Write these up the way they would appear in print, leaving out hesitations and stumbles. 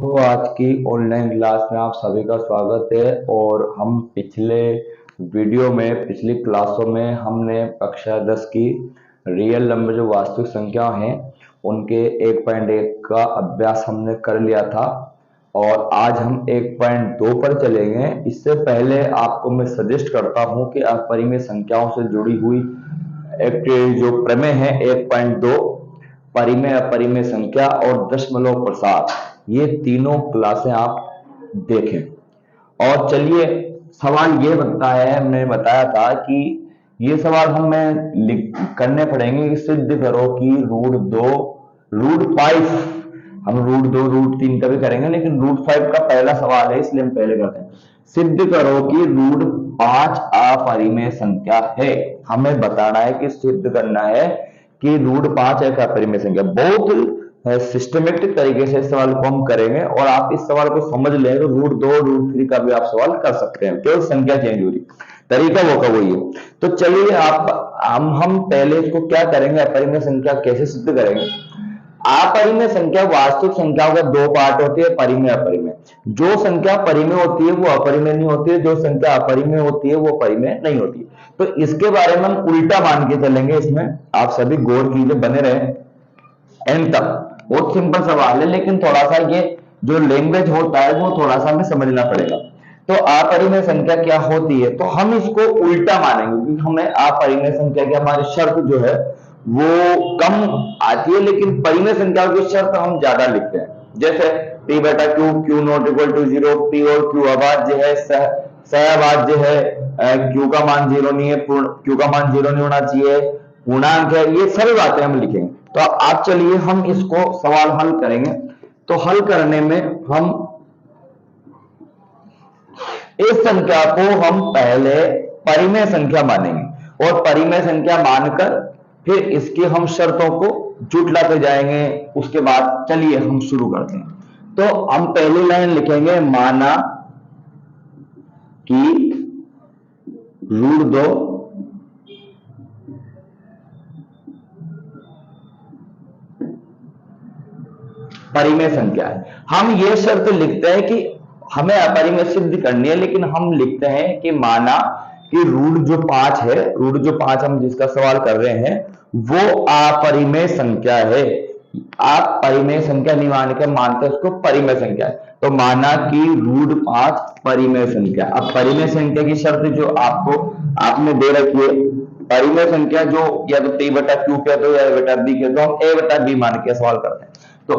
तो आज की ऑनलाइन क्लास में आप सभी का स्वागत है। और हम पिछले वीडियो में पिछली क्लासों में हमने कक्षा 10 की रियल नंबर जो वास्तविक संख्या हैं उनके 1.1 का अभ्यास हमने कर लिया था। और आज हम 1.2 पर चलेंगे। इससे पहले आपको मैं सजेस्ट करता हूं कि आप परिमेय संख्याओं से जुड़ी हुई एक जो प्रमेय है 1.2 परिमेय अपरिमेय संख्या और दशमलव प्रसार, ये तीनों क्लासें आप देखें। और चलिए, सवाल ये बनता है, हमने बताया था कि ये सवाल हमें करने पड़ेंगे कि सिद्ध करो कि √2 √5, हम √2 √3 का भी करेंगे लेकिन √5 का पहला सवाल है इसलिए हम पहले करते हैं। सिद्ध करो कि √5 अपरिमेय संख्या है। हमें बताना है कि सिद्ध करना है कि √5 एक अपरिमेय संख्या। बहुत सिस्टमेटिक तरीके से इस सवाल को हम करेंगे और आप इस सवाल को समझ लें तो √2 √3 का भी आप सवाल कर सकते हैं, केवल संख्या चेंज हो रही, तरीका वो का वही है। तो चलिए, आप हम पहले इसको क्या करेंगे, अपरिमेय संख्या कैसे सिद्ध करेंगे। अपरिमेय संख्या वास्तविक संख्याओं का दो पार्ट होती है, परिमेय अपरिमेय। जो संख्या परिमेय होती है वो अपरिमेय नहीं होती है, जो संख्या अपरिमेय होती है वो परिमेय नहीं होती है। तो इसके बारे में हम उल्टा मान के चलेंगे। इसमें आप सभी गौर कीजिए, बने रहे एंड तक। बहुत सिंपल सवाल है लेकिन थोड़ा सा ये जो लैंग्वेज होता है वो थोड़ा सा हमें समझना पड़ेगा। तो अपरिमेय संख्या क्या होती है, तो हम इसको उल्टा मानेंगे क्योंकि हमें अपरिमेय संख्या की हमारी शर्त जो है वो कम आती है, लेकिन परिमेय संख्या की शर्त हम ज्यादा लिखते हैं। जैसे p बटा q, q not equal to 0, p और q अभाज्य है, सहअभाज्य है, q का मान 0 नहीं है, q का मान 0 नहीं होना चाहिए, पूर्णांक है, ये सारी बातें हम लिखेंगे। तो आप चलिए हम इसको सवाल हल करेंगे। तो हल करने में हम इस संख्या को हम पहले परिमेय संख्या मानेंगे और परिमेय संख्या मानकर फिर इसकी हम शर्तों को जुटलाते जाएंगे। उसके बाद चलिए हम शुरू करते हैं। तो हम पहली लाइन लिखेंगे, माना कि √2 परिमेय संख्या है। हम ये शर्त लिखते हैं कि हमें अपरिमेय सिद्ध करनी है, लेकिन हम लिखते हैं कि माना कि √5 है, √5 हम जिसका सवाल कर रहे हैं वो अपरिमेय संख्या है। आप परिमेय संख्या नहीं मान के मानते उसको परिमेय संख्या है। तो माना कि √5 परिमेय संख्या। अब परिमेय संख्या की शर्त जो आपने दे रखी है, परिमेय संख्या जो या तो p बटा q के दो या a बटा b के दो, हम a बटा b मान के सवाल करते हैं। तो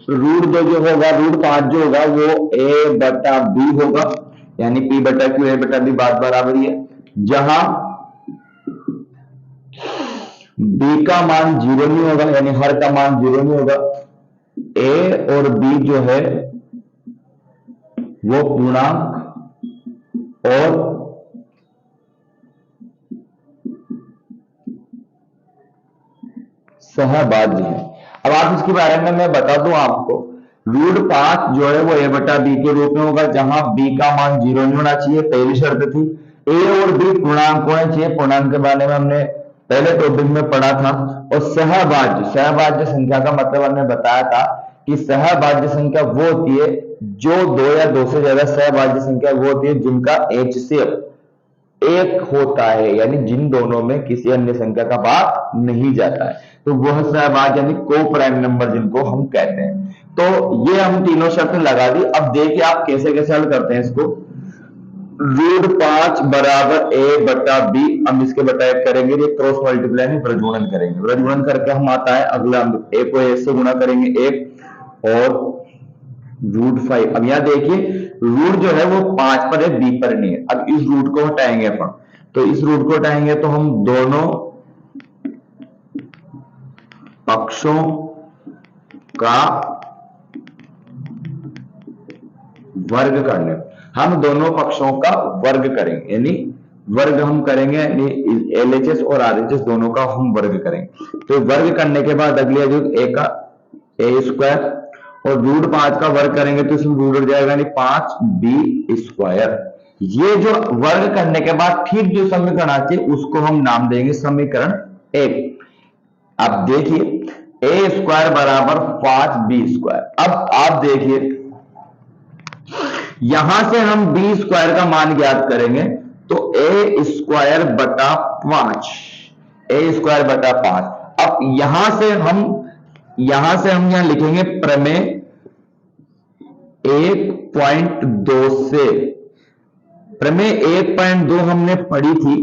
√2 जो होगा, √5 जो होगा वो a बटा b होगा, यानी p बटा q a बटा b बात बराबर है। जहां b का मान 0 नहीं होगा, यानी हर का मान 0 नहीं होगा। a और b जो है वो पूर्णांक और सहभाज्य है। अब आप इसके बारे में मैं बता दूं आपको, √5 जो है वो a बटा b के रूप में होगा, जहां b का मान 0 नहीं होना चाहिए, पहली शर्त थी। a और b पूर्णांक होने चाहिए, पूर्णांक के बारे में हमने पहले टॉपिक में पढ़ा था। और सहभाज्य संख्या का मतलब हमने बताया था कि सहभाज्य संख्या वो होती है जो दो या दो से ज्यादा सहभाज्य संख्या वो होती है जिनका HCF एक होता है, यानी जिन दोनों में किसी अन्य संख्या का भाग नहीं जाता है, तो वह सहभाज्य यानी को प्राइम नंबर जिनको हम कहते हैं। तो ये हम तीनों शर्तें लगा दी। अब देखिए आप कैसे कैसे हल करते हैं इसको। √5 बराबर a बटा b, हम इसके बटा एक करेंगे, ये क्रॉस मल्टीप्लाई में प्रजोड़न करेंगे। प्रजोड़न करके हम आता है अगला, a को a से गुणा करेंगे 1 और √5। अब यहां देखिए रूट जो है वो 5 पर है, b पर नहीं है। अब इस रूट को हटाएंगे अपन, तो इस रूट को हटाएंगे तो हम दोनों पक्षों का वर्ग करने, हम दोनों पक्षों का वर्ग करेंगे, यानी वर्ग हम करेंगे, यानी LHS और RHS दोनों का हम वर्ग करेंगे। तो वर्ग करने के बाद अगले जो a का a² और √5 का वर्ग करेंगे तो इसमें रूट उड़ जाएगा, यानी 5b²। ये जो वर्ग करने के बाद ठीक जो समीकरण आती है उसको हम नाम देंगे समीकरण 1। अब देखिए a² बराबर 5b²। अब आप देखिए यहां से हम बी स्क्वायर का मान ज्ञात करेंगे, तो ए स्क्वायर बटा 5, ए स्क्वायर बटा 5। अब यहां से हम यहां लिखेंगे प्रमेय 1.2 से, प्रमेय 1.2 हमने पढ़ी थी,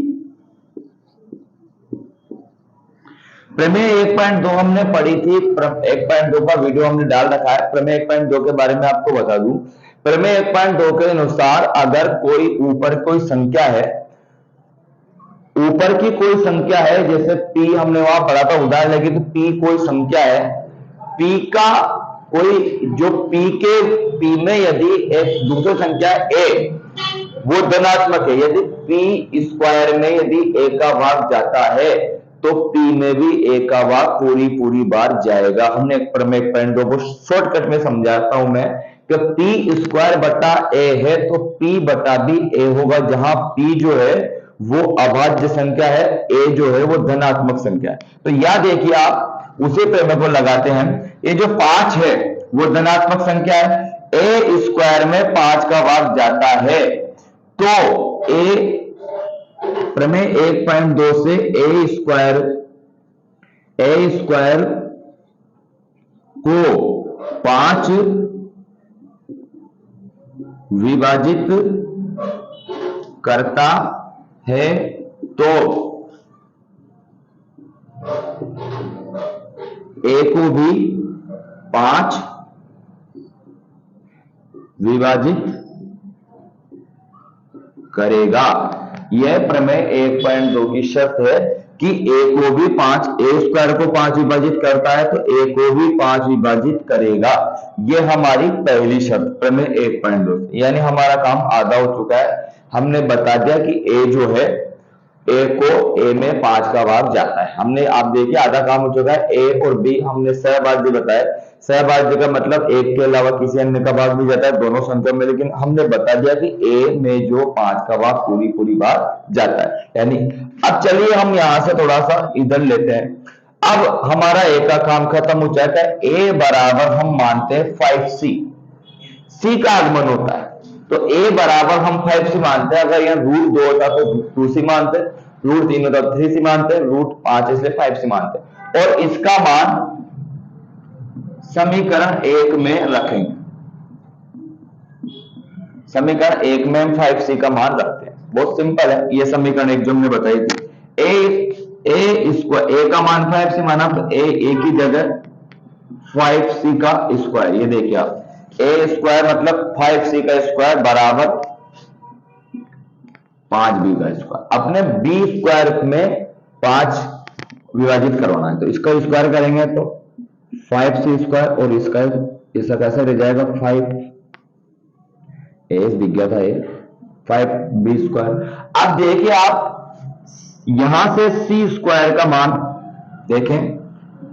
प्रमेय 1.2 हमने पढ़ी थी, 1.2 का वीडियो हमने डाल रखा है। प्रमेय 1.2 के बारे में आपको बता दूं, प्रमेय 1.2 के अनुसार अगर कोई ऊपर कोई संख्या है, ऊपर की कोई संख्या है, जैसे p हमने वहां पढ़ा था उदाहरण लेके, तो p कोई संख्या है, p का कोई जो p में यदि एक दूसरी संख्या a वो धनात्मक है, यदि p स्क्वायर में यदि a का भाग जाता है तो p में भी a का भाग पूरी बार जाएगा। हमने प्रमेय 1.2 को शॉर्टकट में समझाता हूं मैं कि p स्क्वायर बटा a है तो p बटा भी a होगा, जहां p जो है वो अभाज्य संख्या है, a जो है वो धनात्मक संख्या है। तो यह देखिए आप उसी प्रमेय को लगाते हैं, ये जो 5 है वो धनात्मक संख्या है, a स्क्वायर में 5 का भाग जाता है, तो a प्रमेय 1.2 से a स्क्वायर को 5 विभाजित करता है, तो a को भी 5 विभाजित करेगा। यह प्रमेय 1.2 की शर्त है कि a को भी 5, a स्क्वायर को 5 विभाजित करता है तो a को भी 5 विभाजित करेगा। यह हमारी पहली शर्त प्रमेय 1.2, यानी हमारा काम आधा हो चुका है। हमने बता दिया कि a जो है a को a में 5 का भाग जाता है, हमने आप देखिए आधा काम हो चुका है। a और b हमने सहभाज्य बताया, सहभाज्य का मतलब एक के अलावा किसी अन्य का भाग भी जाता है दोनों संख्या में, लेकिन हमने बता दिया कि a में जो 5 का भाग पूरी बार जाता है। यानी अब चलिए हम यहां से थोड़ा सा इधर लेते हैं। अब हमारा a का काम खत्म हो जाता है, a बराबर हम मानते हैं 5c, c का आगमन होता है तो a बराबर हम 5c मानते हैं। अगर यहाँ रूट 2 होता तो 2c मानते, रूट 3 होता तो 3c मानते, रूट 5 इसलिए 5c मानते, और इसका मान समीकरण 1 में रखेंगे। समीकरण 1 में हम 5c का मान रखते हैं, बहुत सिंपल है। ये समीकरण 1 जो हमने बताई थी, a का मान 5c माना तो a की जगह 5c का स्क्वायर, ये देखिए आप a स्क्वायर मतलब 5c का स्क्वायर बराबर 5b का स्क्वायर। अपने b स्क्वायर में 5 विभाजित करवाना है तो इसका स्क्वायर करेंगे तो 5c स्क्वायर, और इसका कैसे रह जाएगा 5 दिख गया था, 5b स्क्वायर। अब देखिए आप यहां से c स्क्वायर का मान देखें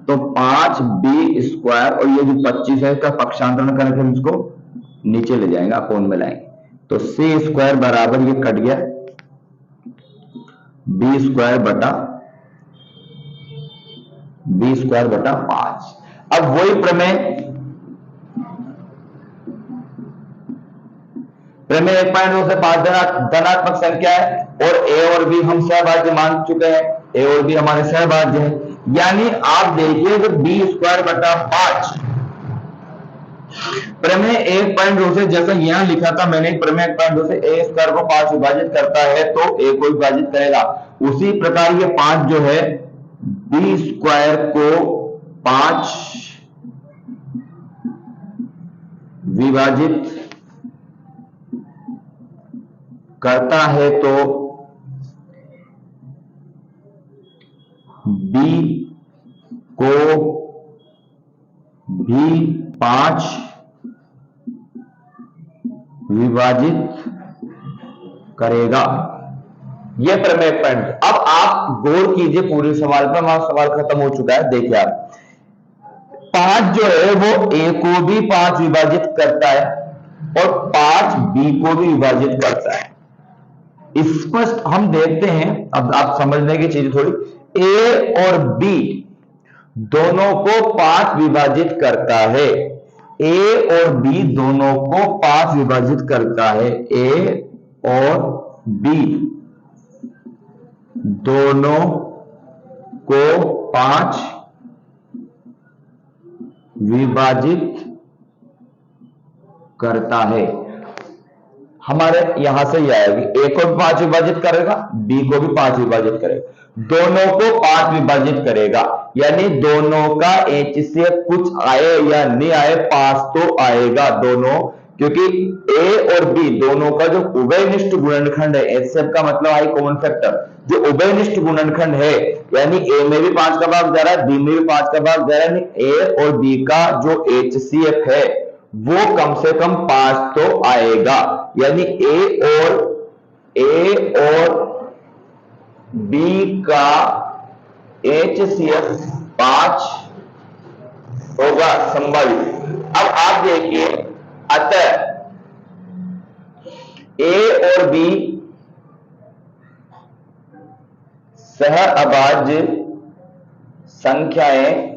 तो 5b स्क्वायर, और ये जो 25 है इसका पक्षांतरण करके हम इसको नीचे ले जाएंगे, अपोन में लाएंगे, तो c स्क्वायर बराबर ये कट गया b स्क्वायर बटा 5। अब वही प्रमेय 1.2 से 5 धनात्मक संख्या है, और a और b हम सहभाज्य मान चुके हैं, a और b हमारे सहभाज्य हैं, यानी आप देखिए कि b स्क्वायर बटा 5 प्रमेय 1.2 से, जैसा यहां लिखा था मैंने, प्रमेय 1.2 से a स्क्वायर को 5 विभाजित करता है तो a को विभाजित करेगा, उसी प्रकार ये 5 जो है b स्क्वायर को 5 विभाजित करता है तो b को भी 5 विभाजित करेगा। यह प्रमेय 1.2। अब आप गौर कीजिए पूरे सवाल पर, हमारा सवाल खत्म हो चुका है। देखिए आप 5 जो है वो a को भी 5 विभाजित करता है और 5 b को भी विभाजित करता है। स्पष्ट हम देखते हैं, अब आप समझने की चीज थोड़ी, a और b दोनों को 5 विभाजित करता है, ए और बी दोनों को 5 विभाजित करता है, ए और बी दोनों को 5 विभाजित करता है। हमारे यहां से यह आएगी, ए को भी 5 विभाजित करेगा, बी को भी 5 विभाजित करेगा, दोनों को 5 विभाजित करेगा, यानी दोनों का एचसीएफ कुछ आए या नहीं आए 5 तो आएगा दोनों, क्योंकि ए और बी दोनों का जो उभयनिष्ठ गुणनखंड है, एचसीएफ का मतलब हाई कॉमन फैक्टर, जो उभयनिष्ठ गुणनखंड है, यानी ए में भी 5 का भाग जा रहा है, बी में भी 5 का भाग जा रहा है, यानी ए और बी का जो एचसीएफ है वो कम से कम 5 तो आएगा, यानी ए और बी का एचसीएफ 5 होगा संभावित। अब आप देखिए, अतः ए और बी सह अभाज्य संख्याएं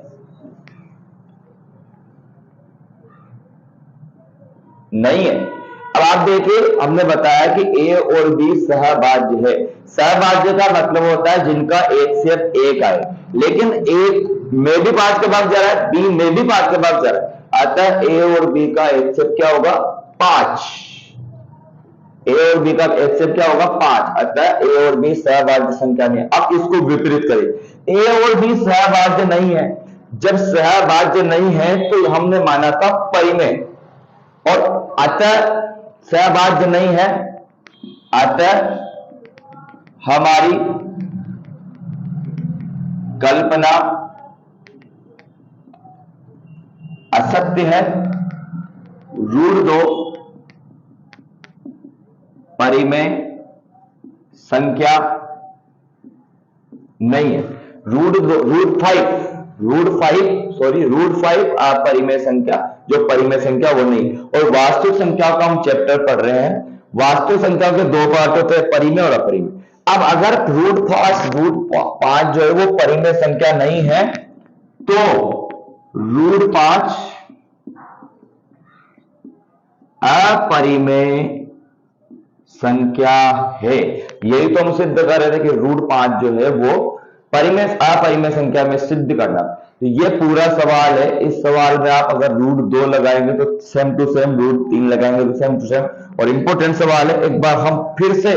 नहीं है। अब आप देखिए, हमने बताया कि ए और बी सहभाज्य है। सहभाज्य का मतलब होता है जिनका एचसीएफ 1 आए, लेकिन ए में भी 5 का भाग जा रहा है, बी में भी 5 का भाग जा रहा है, अतः ए और बी का एचसीएफ क्या होगा 5। ए और बी का एचसीएफ क्या होगा 5, अतः ए और बी सहभाज्य संख्या नहीं है। अब इसको विपरीत करें, ए और बी सहभाज्य नहीं है, जब सहभाज्य नहीं है तो हमने माना था परिमेय, और अतः सहभाज्य नहीं है, अतः हमारी कल्पना असत्य है। √2 परिमेय संख्या नहीं है। √5 परिमेय संख्या, जो परिमेय संख्या वो नहीं। और वास्तविक संख्याओं का हम चैप्टर पढ़ रहे हैं, वास्तविक संख्याओं के 2 पार्ट होते हैं, परिमेय और अपरिमेय। अब अगर √5 जो है वो परिमेय संख्या नहीं है, तो √5 अपरिमेय संख्या है। यही तो हम सिद्ध कर रहे थे कि √5 जो है वो अपरिमेय संख्या में सिद्ध करना। तो ये पूरा सवाल है। इस सवाल में आप अगर √2 लगाएंगे तो सेम टू सेम, √3 लगाएंगे तो सेम टू सेम, और इंपॉर्टेंट सवाल है। एक बार हम फिर से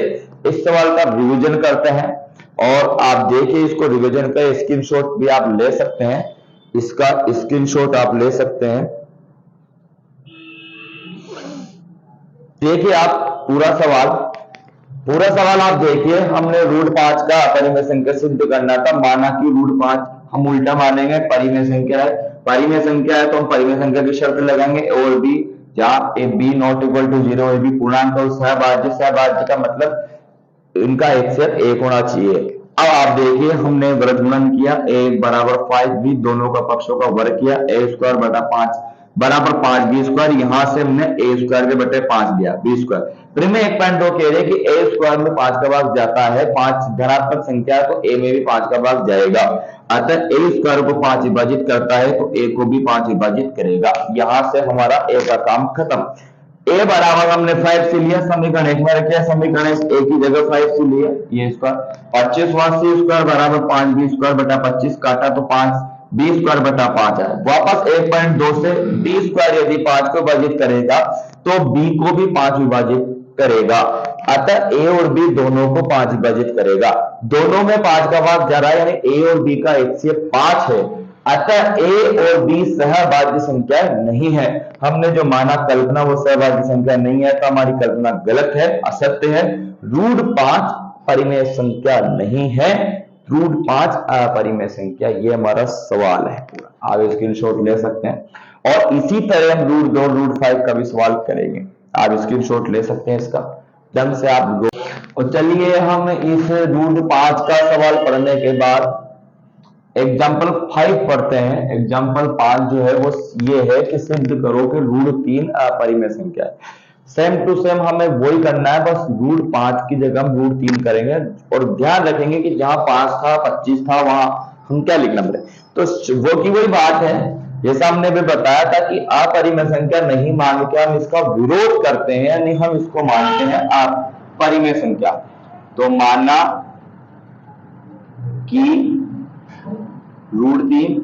इस सवाल का रिवीजन करते हैं, और आप देखिए इसको रिवीजन का स्क्रीनशॉट भी आप ले सकते हैं, इसका स्क्रीनशॉट आप ले सकते हैं। देखिए आप पूरा सवाल आप देखिए, हमने √5 का अपरिमेय संख्या सिद्ध करना था, माना कि √5 हम उल्टा मानेंगे, परिमेय संख्या है, तो हम परिमेय संख्या की शर्त लगाएंगे, ए और बी, जहां A B not equal to 0, A B पूर्णांक और सहभाज्य का मतलब इनका एचसीएफ 1 होना चाहिए। अब आप देखिए, हमने वर्गगुणन किया, a बराबर 5b, दोनों का पक्षों का वर्ग किया, a² बटा 5 बराबर 5b², यहां से हमने a² के बटे 5 दिया, b²। फिर में 1.2 कह रहे कि a² में 5 का भाग जाता है, 5 धनात्मक संख्या तो a में भी 5 का भाग जाएगा, अतः a² को 5 विभाजित करता है तो a को भी 5 विभाजित करेगा। यहां से हमारा a का काम खत्म। a बराबर हमने 5 से लिया, समीकरण 1 में रखा, समीकरण 1 की जगह 5 से लिया, ये स्क्वायर 25 बराबर 5b² बटा 25, काटा तो 5, b² बटा 5 है। वापस 1.2 से b² यदि 5 को विभाजित करेगा तो b को भी 5 विभाजित करेगा, अतः a और b दोनों को 5 विभाजित करेगा। दोनों में 5 का भाग जा रहा है, यानी a और b का एचसीएफ 5 है, अतः a और b सहभाज्य संख्या नहीं है। हमने जो माना कल्पना वो सहभाज्य संख्या नहीं है, तो हमारी कल्पना गलत है, असत्य है। √5 परिमेय संख्या नहीं है, √5 अपरिमेय संख्या, ये हमारा सवाल है पूरा। आप स्क्रीनशॉट ले सकते हैं, और इसी तरह हम √2 √5 का भी सवाल करेंगे, आप स्क्रीनशॉट ले सकते हैं इसका ढंग से आप। और चलिए हम इस √5 का सवाल पढ़ने के बाद एग्जाम्पल 5 पढ़ते हैं। एग्जाम्पल 5 जो है वो ये है कि सिद्ध करो कि √3 अपरिमेय संख्या है। सेम टू सेम हमें वही करना है, बस √5 की जगह हम √3 करेंगे, और ध्यान रखेंगे कि जहां 5 था 25 था वहां हम क्या लिखना पड़े। तो वो की वही बात है, जैसा हमने भी बताया था कि अपरिमेय संख्या नहीं मान के हम इसका विरोध करते हैं, यानी हम इसको मानते हैं अपरिमेय संख्या। तो माना कि √3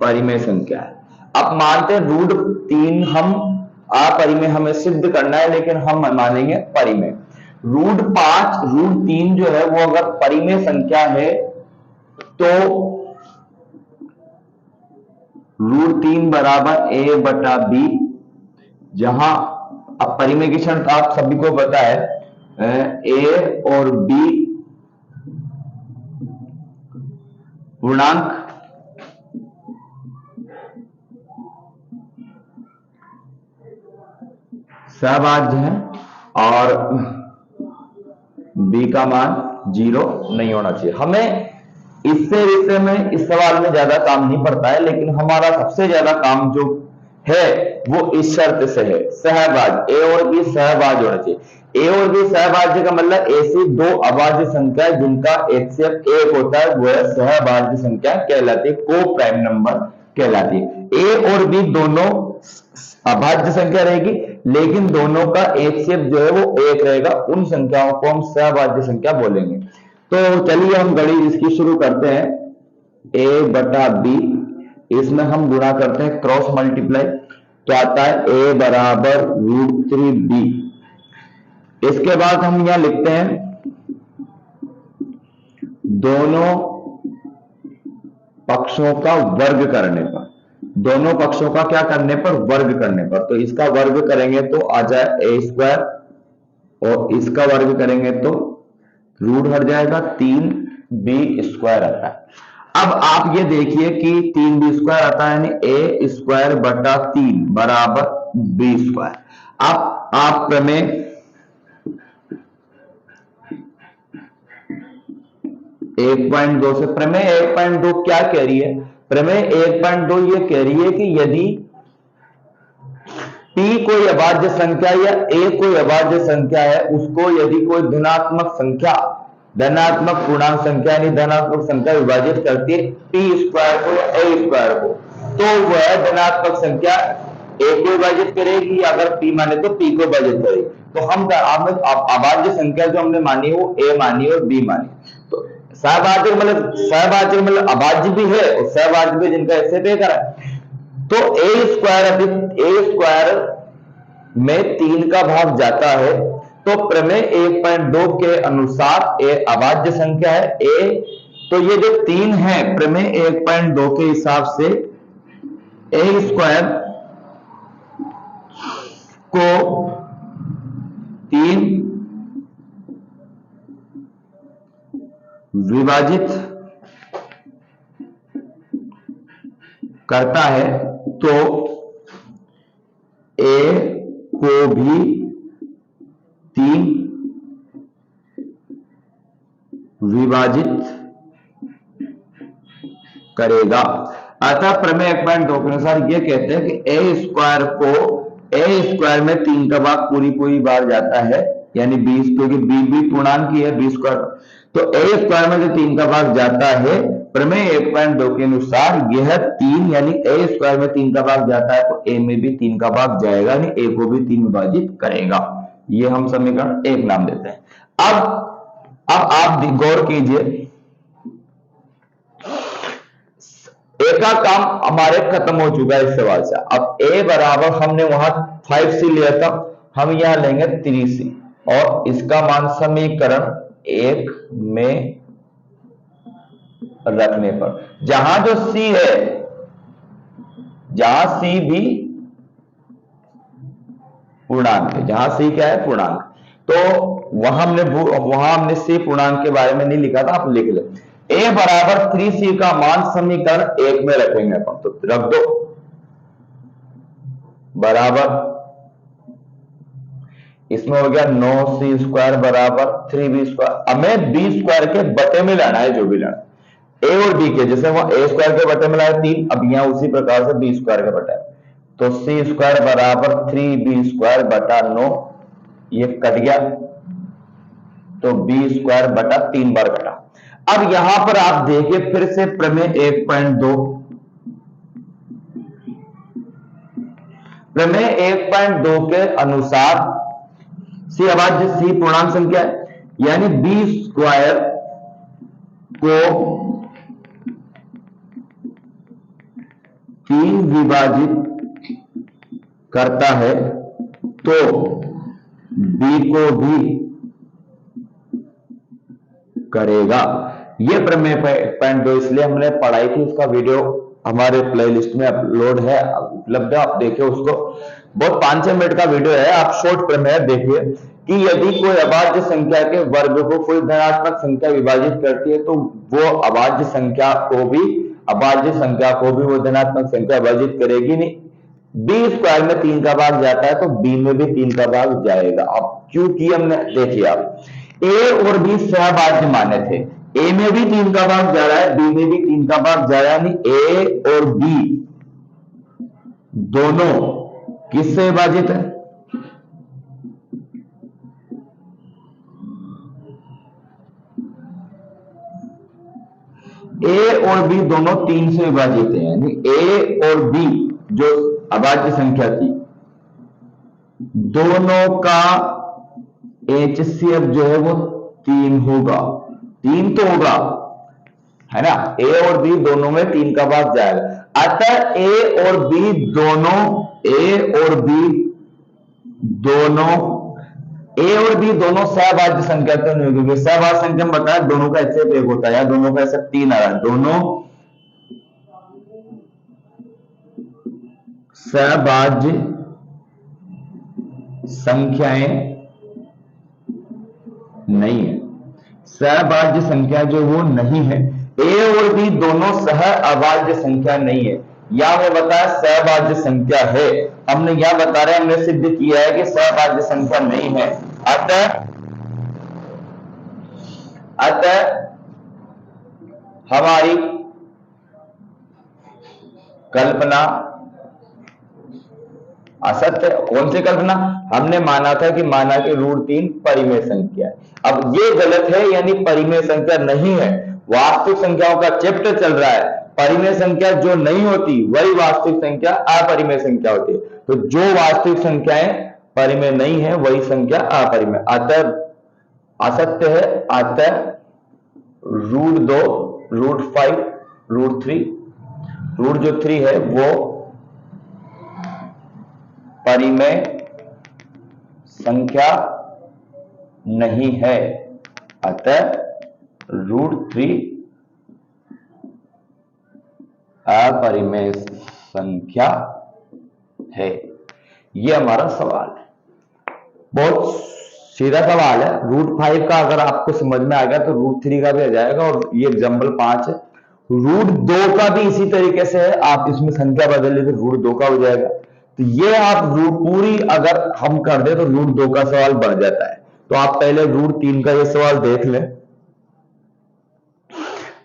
परिमेय संख्या है। अब मानते हैं √3 हम अपरिमेय हमें सिद्ध करना है, लेकिन हम मानेंगे परिमेय। √5 √3 जो है वो अगर परिमेय संख्या है तो √3 बराबर a/b, जहां अब परिमेय की शर्त आप सभी को पता है, a और b पूर्णांक सहभाज्य है और b का मान 0 नहीं होना चाहिए। हमें इससे विषय में इस सवाल में ज्यादा काम नहीं पड़ता है, लेकिन हमारा सबसे ज्यादा काम जो है वो इस शर्त से है, सहभाज्य a और b सहभाज्य होना चाहिए। a और b सहभाज्य का मतलब ऐसी दो अभाज्य संख्या जिनका HCF 1 होता है वो सहभाज्य संख्या कहलाती है, को प्राइम नंबर कहलाती है। a और b दोनों अभाज्य संख्या रहेगी, लेकिन दोनों का HCF जो है वो 1 रहेगा, उन संख्याओं को हम सहभाज्य संख्या बोलेंगे। तो चलिए हम गणित इसकी शुरू करते हैं। a/b, इसमें हम गुणा करते हैं क्रॉस मल्टीप्लाई, तो आता है a बराबर √3b। इसके बाद हम यहां लिखते हैं दोनों पक्षों का वर्ग करने पर, दोनों पक्षों का क्या करने पर, वर्ग करने पर। तो इसका वर्ग करेंगे तो आ जाए a² और इसका वर्ग करेंगे तो रूट हट जाएगा, 3b² आता है। अब आप ये देखिए कि 3b² आता है, यानी a²/3 बराबर b²। अब आप प्रमेय 1.2 से, प्रमेय 1.2 क्या कह रही है? प्रमेय 1.2 ये कह रही है कि यदि p कोई अभाज्य संख्या या a कोई अभाज्य संख्या है, उसको यदि कोई धनात्मक संख्या, धनात्मक पूर्णांक संख्या यानी धनात्मक संख्या विभाजित करती है p² को या a² को, तो वह धनात्मक संख्या a को विभाजित करेगी, अगर p माने तो p को विभाजित करेगी। तो हम अभाज्य संख्या जो हमने मानी है वो a मानी और b मानी। तो सहभाज्य मतलब अभाज्य भी है और सहभाज्य भी, जिनका ऐसे पे करा है। तो a² में 3 का भाग जाता है, तो प्रमेय 1.2 के अनुसार a अभाज्य संख्या है। a तो ये जो 3 है प्रमेय 1.2 के हिसाब से a² को 3 विभाजित करता है, तो a को भी 3 विभाजित करेगा। अतः प्रमेय 1.2 के अनुसार ये कहते हैं कि a² में 3 का भाग पूरी बार जाता है, यानी 20, क्योंकि b पूर्णांक ही है, b²। तो a² में जो 3 का भाग जाता है, प्रमेय 1.2 के अनुसार यह 3 यानी a² में 3 का भाग जाता है, तो a में भी 3 का भाग जाएगा, यानी a को भी 3 विभाजित करेगा। ये हम समीकरण 1 नाम देते हैं। अब आप गौर कीजिए, a का काम हमारे खत्म हो चुका है इस सवाल से। अब a बराबर हमने वहां 5c लिया था, हम यहां लेंगे 3c और इसका मान समीकरण 1 में रखने पर, जहां जो c है, जहां c भी पूर्णांक है, जहां c क्या है, पूर्णांक, तो वहां हमने c पूर्णांक के बारे में नहीं लिखा था, आप लिख ले। a बराबर 3c का मान समीकरण 1 में रखेंगे अपन, तो रख दो बराबर, इसमें हो गया 9c² बराबर 3b²। हमें b² के बटे में लाना है, जो भी लाना a और b के, जैसे वहां a² के बटे में लाए 3, अब यहां उसी प्रकार से b² के बटे, तो c² बराबर 3b² बटा 9, ये कट गया। तो बी स्क्वायर बटा 3 बार कटा। अब यहां पर आप देखिए फिर से प्रमेय 1.2, प्रमेय 1.2 के अनुसार सी अभाज्य सी पूर्णांक संख्या है, यानी बी स्क्वायर को 3 विभाजित करता है तो बी को भी करेगा। ये प्रमेय 1.2 इसलिए हमने पढ़ाई थी, उसका वीडियो हमारे प्लेलिस्ट में अपलोड है, उपलब्ध है, आप देखिए उसको। बहुत 5-6 मिनट का वीडियो है, आप शॉर्ट प्रमेय देखिए कि यदि कोई अभाज्य संख्या के वर्ग को कोई धनात्मक संख्या विभाजित करती है तो वो अभाज्य संख्या को भी वो धनात्मक संख्या विभाजित करेगी नहीं। बी स्क्वायर में 3 का भाग जाता है तो बी में भी 3 का भाग जाएगा। अब क्योंकि हमने देखिए आप ए और बी सहभाज्य माने थे, ए में भी 3 का भाग जा रहा है, बी में भी 3 का भाग जा रहा है, यानी ए और बी दोनों किससे विभाजित है? ए और बी दोनों 3 से विभाजित है, यानी ए और बी जो अभाज्य संख्या थी दोनों का HCF जो है वो 3 होगा, 3 तो होगा, है ना। ए और बी दोनों में 3 का भाग जाएगा, अतः ए और बी दोनों सहभाज्य संख्या तो नहीं होगी। सहभाज्य संख्या में बताया दोनों का HCF 1 होता है, या दोनों का HCF 3 आ रहा है, दोनों सहभाज्य संख्याएं नहीं है, सहभाज्य संख्या जो वो नहीं है। ए और बी दोनों सह अभाज्य संख्या नहीं है, या मैं बताया सहभाज्य संख्या है, हमने यह बता रहे हैं, हमने सिद्ध किया है कि सहभाज्य संख्या नहीं है। अतः हमारी कल्पना असत्य। कौन सी कल्पना? हमने माना था कि √3 परिमेय संख्या है, अब ये गलत है, यानी परिमेय संख्या नहीं है। वास्तविक संख्याओं का चैप्टर चल रहा है, परिमेय संख्या जो नहीं होती वही वास्तविक संख्या अपरिमेय संख्या होती है, तो जो वास्तविक संख्याएं परिमेय नहीं है वही संख्या अपरिमेय, अतः असत्य है। अतः √2, √5, √3, रूट जो 3 है वो परिमेय संख्या नहीं है, अतः √3 अपरिमेय संख्या है। ये हमारा सवाल है, बहुत सीधा सवाल है। √5 का अगर आपको समझ में आ गया तो √3 का भी आ जाएगा, और ये एग्जाम्पल 5 है। √2 का भी इसी तरीके से है, आप इसमें संख्या बदल ले तो √2 का हो जाएगा। तो ये आप पूरी अगर हम कर दे तो √2 का सवाल बढ़ जाता है, तो आप पहले √3 का ये सवाल देख लें।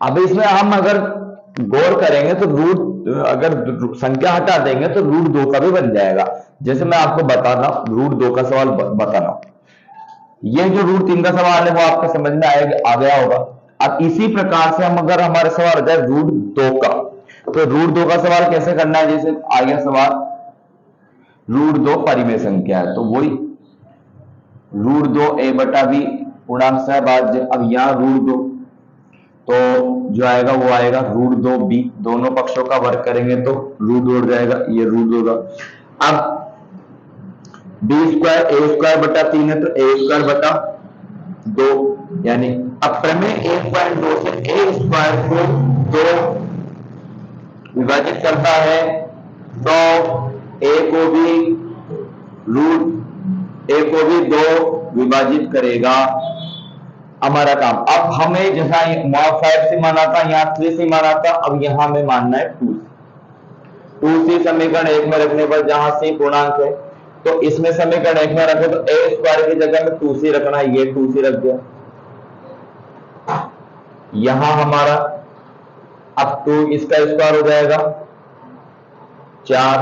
अब इसमें हम अगर गौर करेंगे तो अगर संख्या हटा देंगे तो √2 का भी बन जाएगा। जैसे मैं आपको बता रहा हूं, √2 का सवाल बता रहा हूं, ये जो √3 का सवाल है वो आपको समझ में आ गया होगा। अब इसी प्रकार से हम अगर हमारे सवाल आ जाए √2 का, तो √2 का सवाल कैसे करना है? जैसे आ गया सवाल √2 परिमेय संख्या है, तो वही √2 a बटा b पूर्णांक सहभाज्य। अब यहां √2 तो जो आएगा वो आएगा √2b, दोनों पक्षों का वर्ग करेंगे तो √2 उड़ जाएगा, ये √2 का। अब b स्क्वायर a स्क्वायर बटा 3 है तो a स्क्वायर बटा 2, यानी अब प्रमेय 1.2 से a स्क्वायर को 2 विभाजित करता है तो a को भी 2 विभाजित करेगा। हमारा काम अब हमें जैसा वहां 5 से माना था, यहाँ 3 से माना था, अब यहां हमें मानना है 2c। समीकरण 1 में रखने पर जहां c पूर्णांक है तो इसमें समीकरण 1 में रखे तो a स्क्वायर की जगह में 2c रखना है, ये 2c रख दिया। यहां हमारा अब 2 इसका स्क्वायर हो जाएगा 4,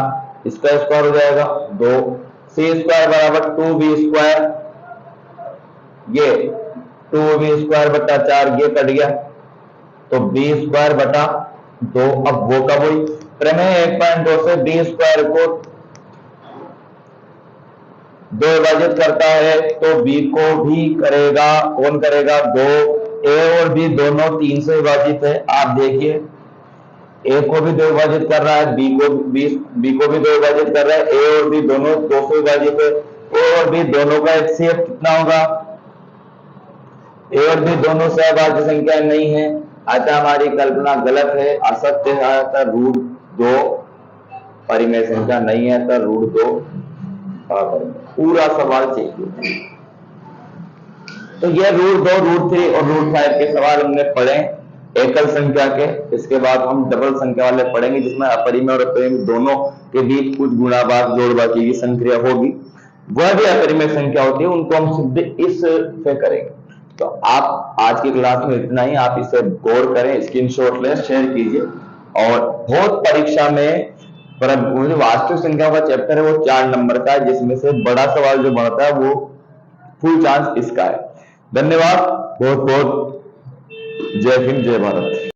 इसका स्क्वायर हो जाएगा 2, c स्क्वायर बराबर 2b स्क्वायर, ये 2b² बटा 4 ये कट गया, तो b² बटा 2। अब वो कब हुई, प्रमेय 1.2 से b² को 2 विभाजित करता है, तो b को भी करेगा, कौन करेगा, 2। a और b दोनों 3 से विभाजित है, आप देखिए a को भी 2 विभाजित कर रहा है, b को भी 2 विभाजित कर रहा है, a और b दोनों 2 से विभाजित है। a और b दोनों का HCF कितना होगा, a और b दोनों सहभाज्य संख्या नहीं है, अतः हमारी कल्पना गलत है, असत्य है, अतः √2 परिमेय संख्या नहीं है, अतः √2 पूरा सवाल चाहिए। तो ये √2, √3 और √5 के सवाल हमने पढ़े एकल संख्या के। इसके बाद हम डबल संख्या वाले पढ़ेंगे, जिसमें अपरिमेय और अपरिमेय दोनों के बीच कुछ गुणा भाग जोड़ बाकी की संक्रिया होगी, वह भी अपरिमेय संख्या होती है, उनको हम सिद्ध इस से करेंगे। तो आप आज की क्लास में इतना ही, आप इसे गौर करें, स्क्रीनशॉट लें, शेयर कीजिए। और बहुत परीक्षा में वास्तविक संख्या का चैप्टर है वो 4 नंबर का है, जिसमें से बड़ा सवाल जो बनता है वो फुल चांस इसका है। धन्यवाद, बहुत बहुत जय हिंद, जय भारत।